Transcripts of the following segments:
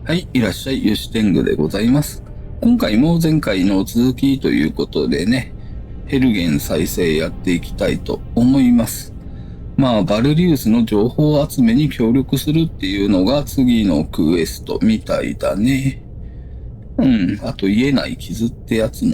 はい、いらっしゃい、好天狗でございます。今回も前回の続きということでね、ヘルゲン再生やっていきたいと思います。まあ、バルリウスの情報集めに協力するっていうのが次のクエストみたいだね。あと言えない傷ってやつも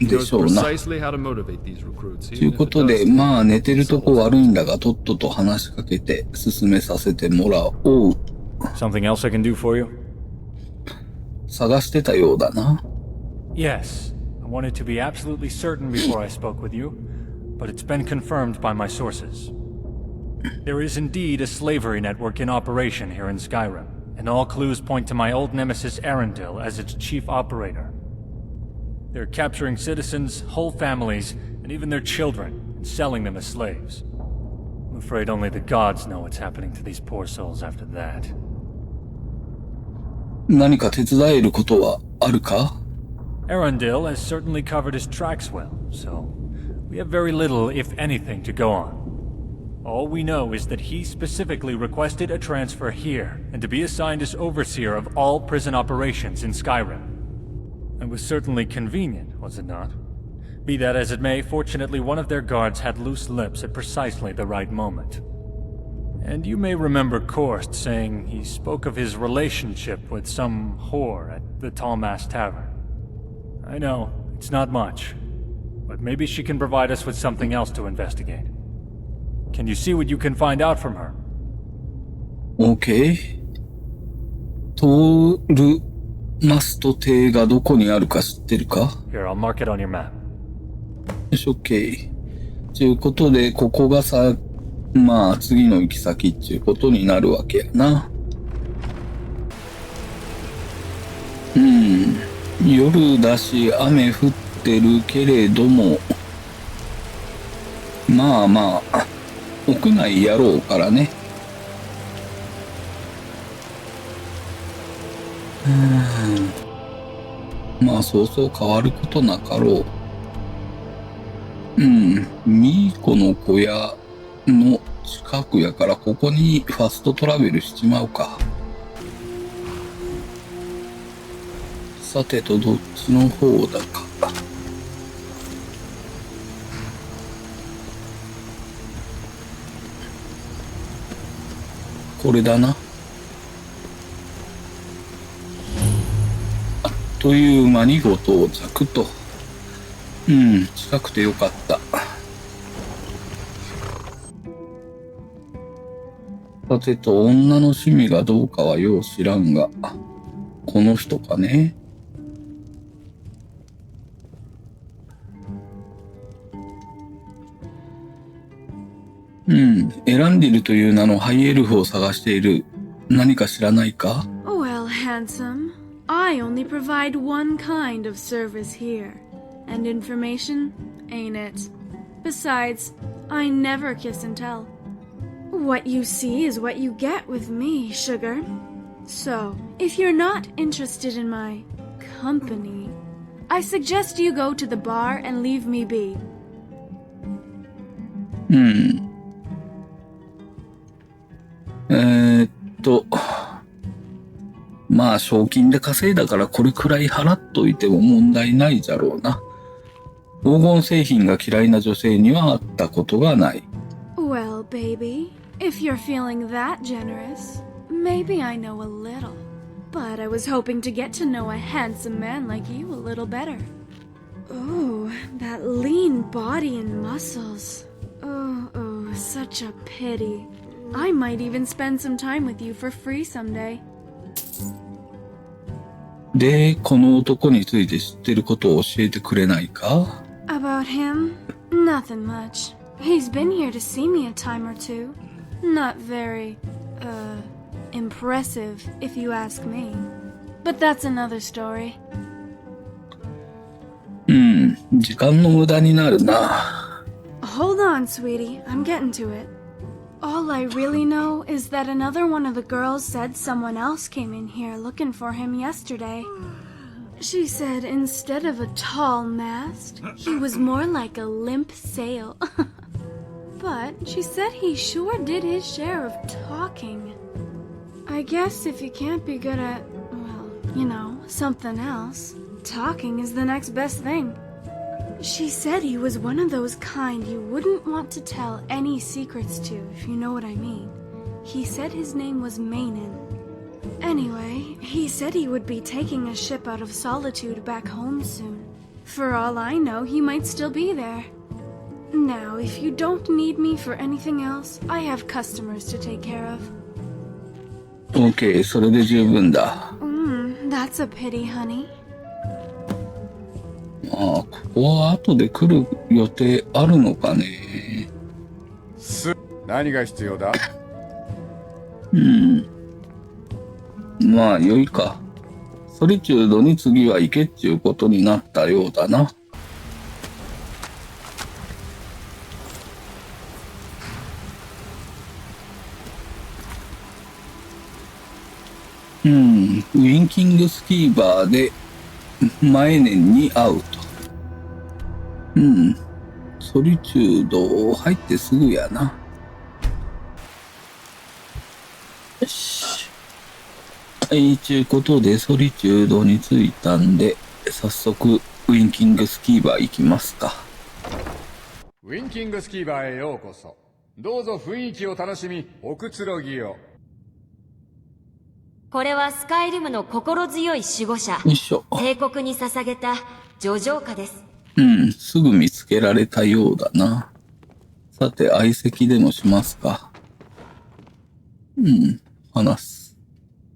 でしょうな。ということで、まあ寝てるとこ悪いんだがとっとと話しかけて進めさせてもらおう。Something else I can do for you? 探してたようだな。Yes, I wanted to be absolutely certain before I spoke with you, but it's been confirmed by my sources. There is indeed a slavery network in operation here in Skyrim, and all clues point to my old nemesis Arundel as its chief operator. They're capturing citizens, whole families, and even their children, and selling them as slaves. I'm afraid only the gods know what's happening to these poor souls after that. 何か手伝えることはあるか? Arundel has certainly covered his tracks well, so we have very little, if anything, to go on. All we know is that he specifically requested a transfer here, and to be assigned as overseer of all prison operations in Skyrim. It was certainly convenient, was it not? Be that as it may, fortunately one of their guards had loose lips at precisely the right moment. And you may remember Korst saying he spoke of his relationship with some whore at the Tallmast Tavern. I know, it's not much, but maybe she can provide us with something else to investigate. Can you see what you can find out from her? Okay. 通るマスト邸がどこにあるか知ってるか? Here, I'll mark it on your map. よし、OK。ということで、ここがさ、まあ次の行き先っていうことになるわけやな。夜だし雨降ってるけれども、まあまあ屋内やろうからね。まあそうそう変わることなかろう。ミーコの小屋の近くやからここにファストトラベルしちまうか。さてとどっちの方だか。これだな。あっという間にご到着と。近くてよかった。さてと、女の趣味がどうかはよう知らんが、この人かね。エランディルという名のハイエルフを探している。何か知らないか? Well, handsome, I only provide one kind of service here. And information, ain't it? Besides, I never kiss and tell. What you see is what you get with me, sugar. So, if you're not interested in my company, I suggest you go to the bar and leave me be. まあ賞金で稼いだからこれくらい払っといても問題ないじゃろうな。黄金製品が嫌いな女性には会ったことがない。Well, baby, if you're feeling that generous, maybe I know a little. But I was hoping to get to know a handsome man like you a little better. Oh, that lean body and muscles. Oh, such a pity. I might even spend some time with you for free someday. で、この男について知ってることを教えてくれないか? About him? Nothing much. He's been here to see me a time or two. Not very, impressive, if you ask me. But that's another story. 時間の無駄になるな。Hold on, sweetie. I'm getting to it. All I really know is that another one of the girls said someone else came in here looking for him yesterday. She said instead of a tall mast, he was more like a limp sail. But she said he sure did his share of talking. I guess if you can't be good at, well, you know, something else, talking is the next best thing. She said he was one of those kind you wouldn't want to tell any secrets to, if you know what I mean. He said his name was Mainin. Anyway, he said he would be taking a ship out of Solitude back home soon. For all I know, he might still be there. Now, if you don't need me for anything else, I have customers to take care of. OK、それで十分だ。That's a pity, honey. ここは後で来る予定あるのかね。何が必要だ？まあ、良いか。ソリチュードに次は行けっちゅうことになったようだな。ウィンキングスキーバーで前年に会うと。ソリチュード入ってすぐやな。よし。はい、ちゅうことでソリチュードに着いたんで、早速ウィンキングスキーバー行きますか。ウィンキングスキーバーへようこそ。どうぞ雰囲気を楽しみ、おくつろぎを。これはスカイリムの心強い守護者、よいしょ。帝国に捧げた叙情歌です。すぐ見つけられたようだな。さて、相席でもしますか。話す。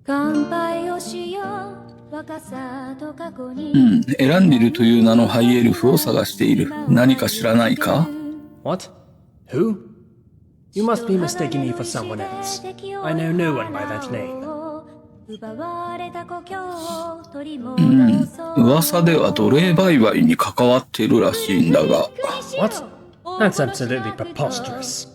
乾杯をしよう、若さと過去に。選んでいるという名のハイエルフを探している。何か知らないか？ What? Who? You must be mistaking me for someone else. I know no one by that name. 噂では奴隷売買に関わっているらしいんだが。What? That's absolutely preposterous.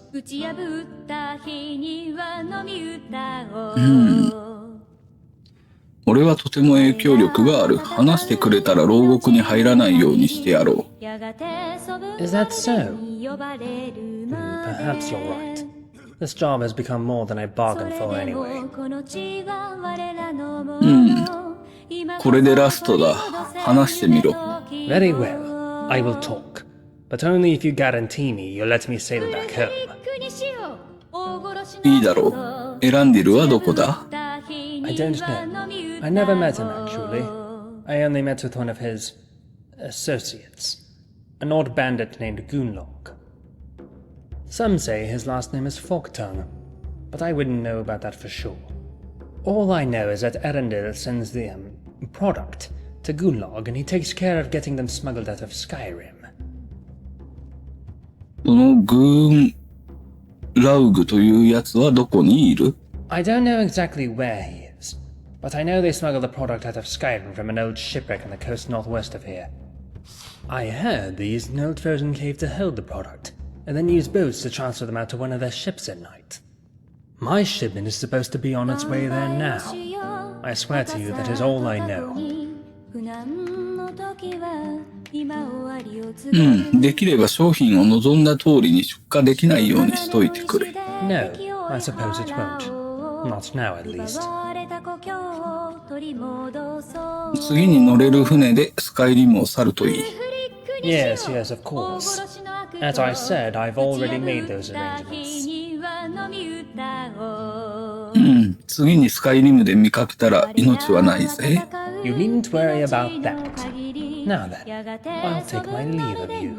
俺はとても影響力がある。話してくれたら牢獄に入らないようにしてやろう。Is that so? Perhaps you're right. This job has become more than I bargained for anyway. これでラストだ。話してみろ。Very well. I will talk. But only if you guarantee me you'll let me sail back home. いいだろう。選んでるはどこだ？ I don't know. I never met him actually. I only met with one of his associates, an old bandit named Goonlog. Some say his last name is Forktongue, but I wouldn't know about that for sure. All I know is that Erendil sends the product to Goonlog and he takes care of getting them smuggled out of Skyrim. そのグーンラウグというやつはどこにいる？ I don't know exactly where he is, but I know they smuggle the product out of Skyrim from an old shipwreck on the coast northwest of here. I heard they used an old frozen cave to hold the product, and then use boats to transfer them out to one of their ships at night. My shipment is supposed to be on its way there now. I swear to you that is all I know. できれば商品を望んだ通りに出荷できないようにしといてくれ。No, I suppose it won't. Not now, at least. 次に乗れる船でスカイリムを去るといい。Yes, yes, of course. As I said, I've already made those arrangements. 次にスカイリムで見かけたら命はないぜ。You needn't worry about that. Now then, I'll take my leave of you.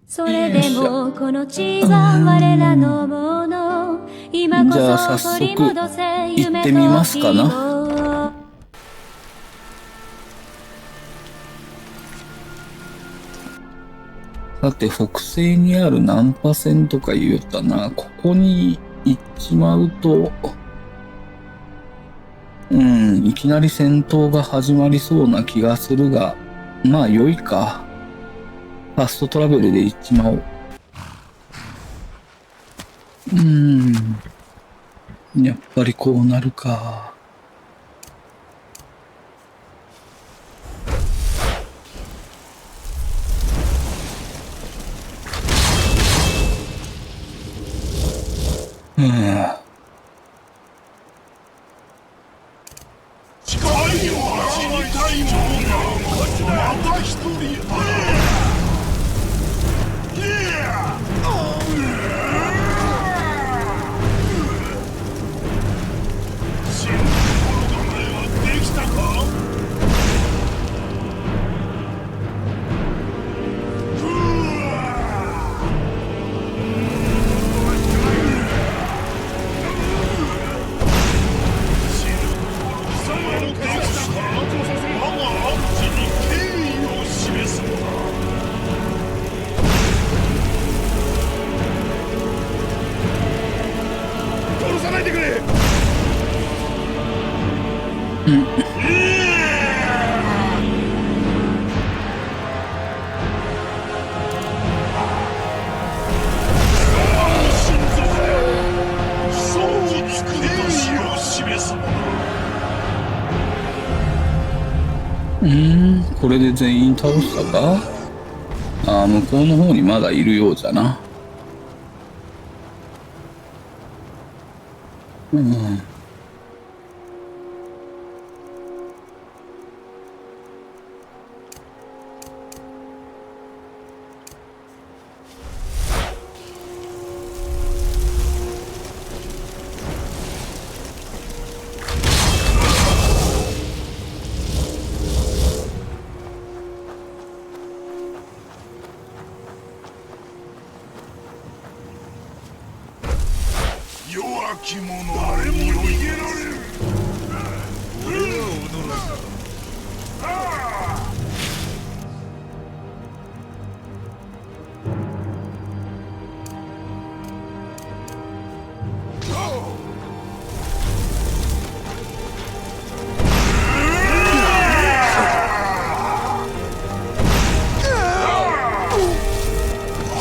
それでもこの地は我らのもの。今こそじゃあ早速行ってみますかな。さて、北西にある難破線とか言うたな。ここに行っちまうと、いきなり戦闘が始まりそうな気がするが、まあ良いか。ファストトラベルで行っちまおう。やっぱりこうなるか。うん。近いよ死にたいのがまた一人死ぬ心構えはできたか？これで全員倒したか？ああ、向こうの方にまだいるようじゃな。うん。弱き者誰も逃げられる。俺は驚いた。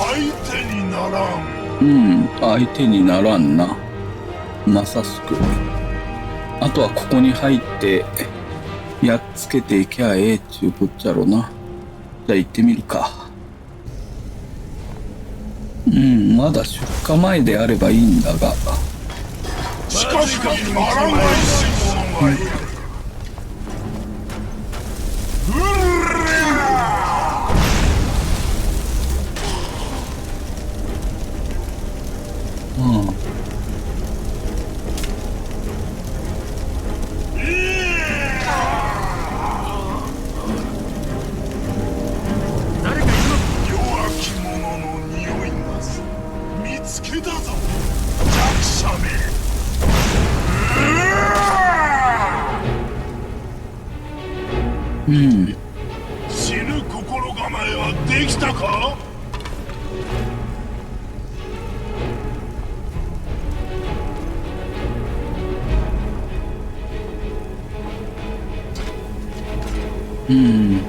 相手にならん。うん、相手にならんな。まさしく。あとはここに入ってやっつけていきゃええっちゅうこっちゃろな。じゃあ行ってみるか。うん、まだ出荷前であればいいんだが。近々にあらないし者がいる。うん。うん。死ぬ心構えはできたか？うん。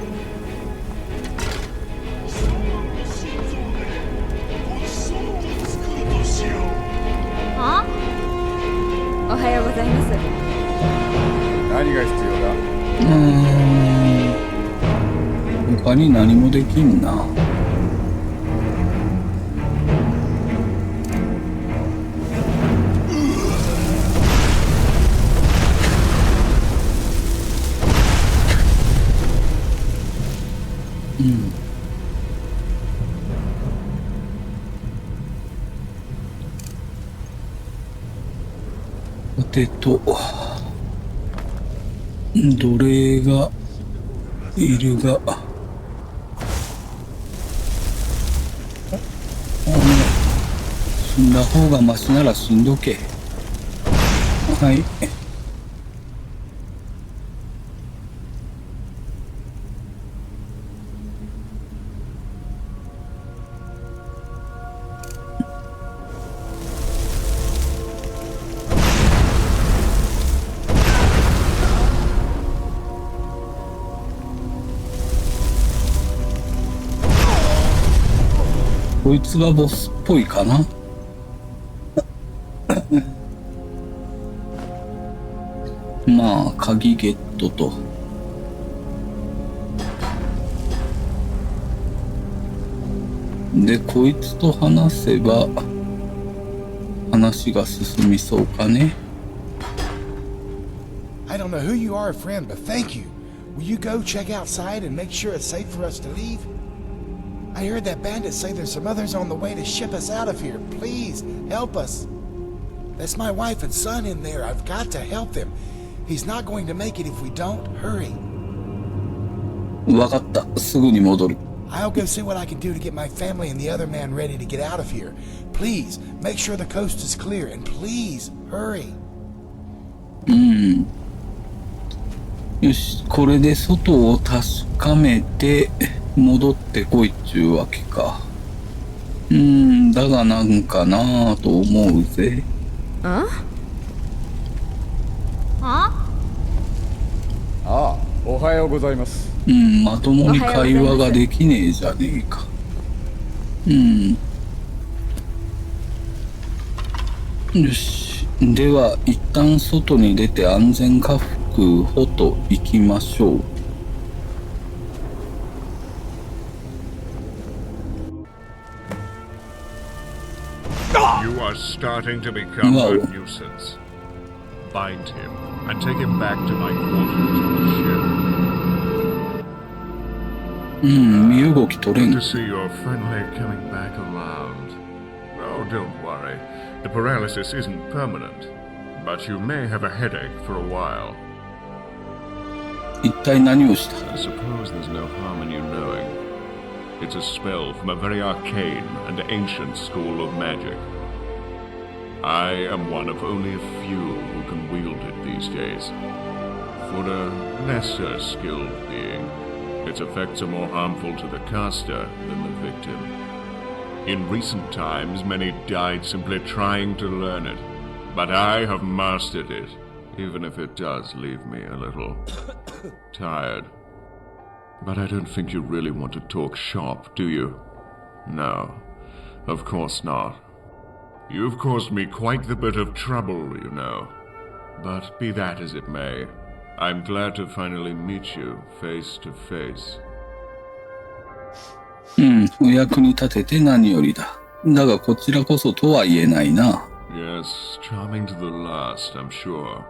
あ？おはようございます。何が必要だ？他に何もできんな。うん。ポテト。奴隷がいるが。死んだ方がマシなら死んどけ。はい。こいつがボスっぽいかな。まあ鍵ゲットと。でこいつと話せば話話が進みそうかね。I don't know who you are, friend, but thank you. Will you go check outside and make sure it's safe for us to leave? I heard that bandit say there's some others on the way to ship us out of here. Please, help us. That's my wife and son in there. I've got to help them. He's not going to make it if we don't. Hurry. わかった。すぐに戻る。I'll go see what I can do to get my family and the other man ready to get out of here. Please, make sure the coast is clear, and please, hurry. よし、これで外を確かめて戻ってこいっちゅうわけか。だがなんかなぁと思うぜ。ああ、おはようございます。まともに会話ができねえじゃねえか。よし。では、一旦外に出て安全確保と行きましょう。You are starting to become a nuisance. Bind him and take him back to my quarters on the ship. 身動き取れん。 To see your friendly coming back around. Oh, don't worry. The paralysis isn't permanent, but you may have a headache for a while. 一体何をした？ I suppose there's no harm in you knowing. It's a spell from a very arcane and ancient school of magic. I am one of only a few who can wield it these days. For a lesser skilled being, its effects are more harmful to the caster than the victim. In recent times, many died simply trying to learn it, but I have mastered it, even if it does leave me a little tired. But I don't think you really want to talk shop, do you? No, of course not. You've caused me quite the bit of trouble, you know. But be that as it may, I'm glad to finally meet you face to face. お役に立てて何よりだ。だがこちらこそとは言えないな。Yes, charming to the last, I'm sure.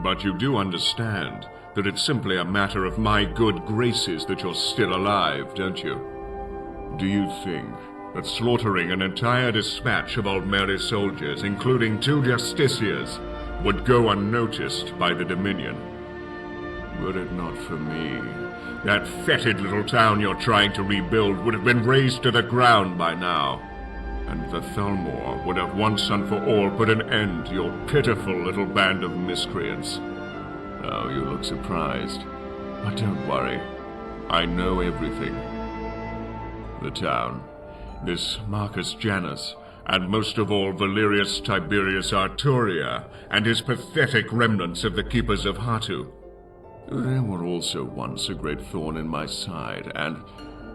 But you do understand that it's simply a matter of my good graces that you're still alive, don't you? Do you think that slaughtering an entire dispatch of old Mary's soldiers, including 2 justiciars, would go unnoticed by the Dominion? Were it not for me, that fetid little town you're trying to rebuild would have been razed to the ground by now. And the Thalmor would have once and for all put an end to your pitiful little band of miscreants. Oh, you look surprised. But don't worry. I know everything. The town, this Marcus Janus, and most of all Valerius Tiberius Arturia, and his pathetic remnants of the Keepers of Hatu. They were also once a great thorn in my side, and,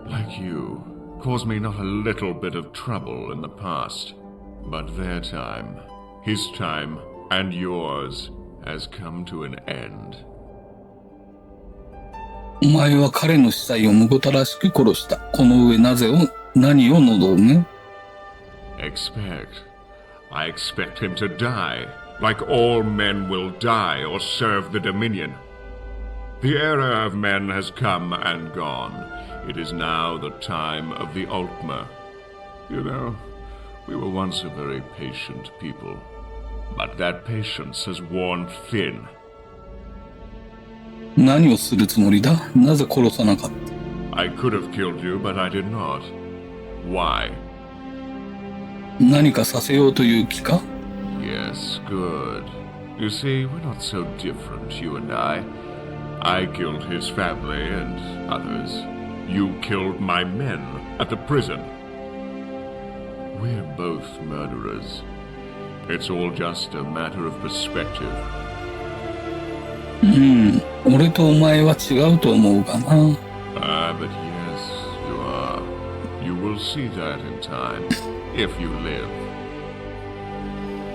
like you, caused me not a little bit of trouble in the past. But their time, his time, and yours, has come to an end. お前は彼の死体をむごたらしく殺した。この上何を望む？ I expect him to die, like all men will die or serve the Dominion. The era of men has come and gone. It is now the time of the Ultima. You know, we were once a very patient people, but that patience has worn thin. 何をするつもりだ？なぜ殺さなかった？ I could have killed you, but I did not. Why? 何かさせようという気か？ Yes, good. You see, we're not so different, you and I. I killed his family and others. You killed my men at the prison. We're both murderers. It's all just a matter of perspective. 俺とお前は違うと思うがな。But yes, you are. You will see that in time, if you live.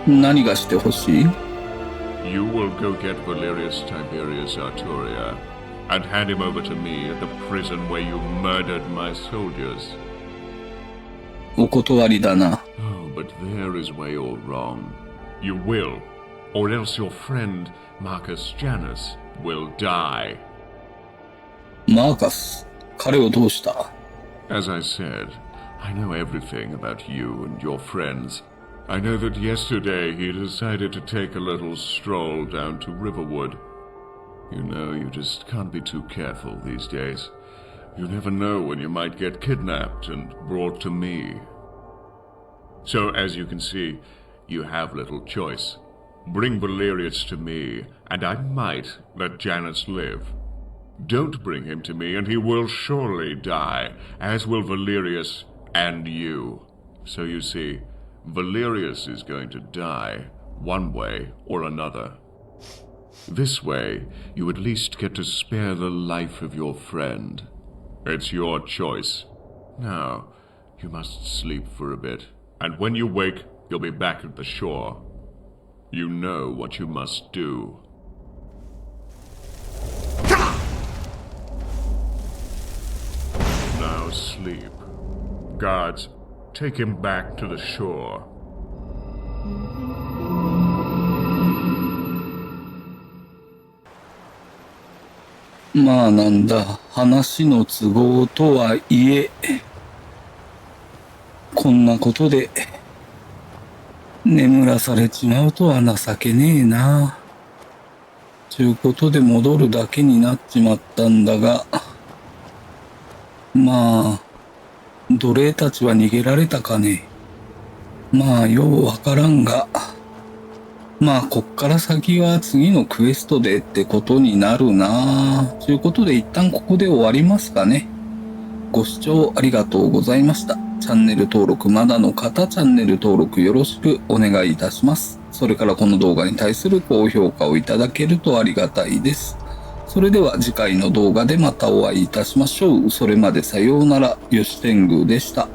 何がしてほしい？ You will go get Valerius Tiberius Arturia and hand him over to me at the prison where you murdered my soldiers. お断りだな。Oh, but there is where you're wrong. You will, or else your friend Marcus Janus will die. マーカス、彼をどうした？ As I said, I know everything about you and your friends. I know that yesterday he decided to take a little stroll down to Riverwood. You know, you just can't be too careful these days. You never know when you might get kidnapped and brought to me. So, as you can see, you have little choice. Bring Valerius to me, and I might let Janus live. Don't bring him to me, and he will surely die, as will Valerius and you. So you see, Valerius is going to die, one way or another. This way, you at least get to spare the life of your friend. It's your choice. Now, you must sleep for a bit, and when you wake, you'll be back at the shore. You know what you must do. Now sleep. Guards, take him back to the shore. まあなんだ、話の都合とはいえ、こんなことで眠らされちまうとは情けねえな。ちゅうことで戻るだけになっちまったんだが、まあ、奴隷たちは逃げられたかね。まあ、ようわからんが、まあ、こっから先は次のクエストでってことになるな。ということで一旦ここで終わりますかね。ご視聴ありがとうございました。チャンネル登録まだの方、チャンネル登録よろしくお願いいたします。それからこの動画に対する高評価をいただけるとありがたいです。それでは次回の動画でまたお会いいたしましょう。それまでさようなら、よし天狗でした。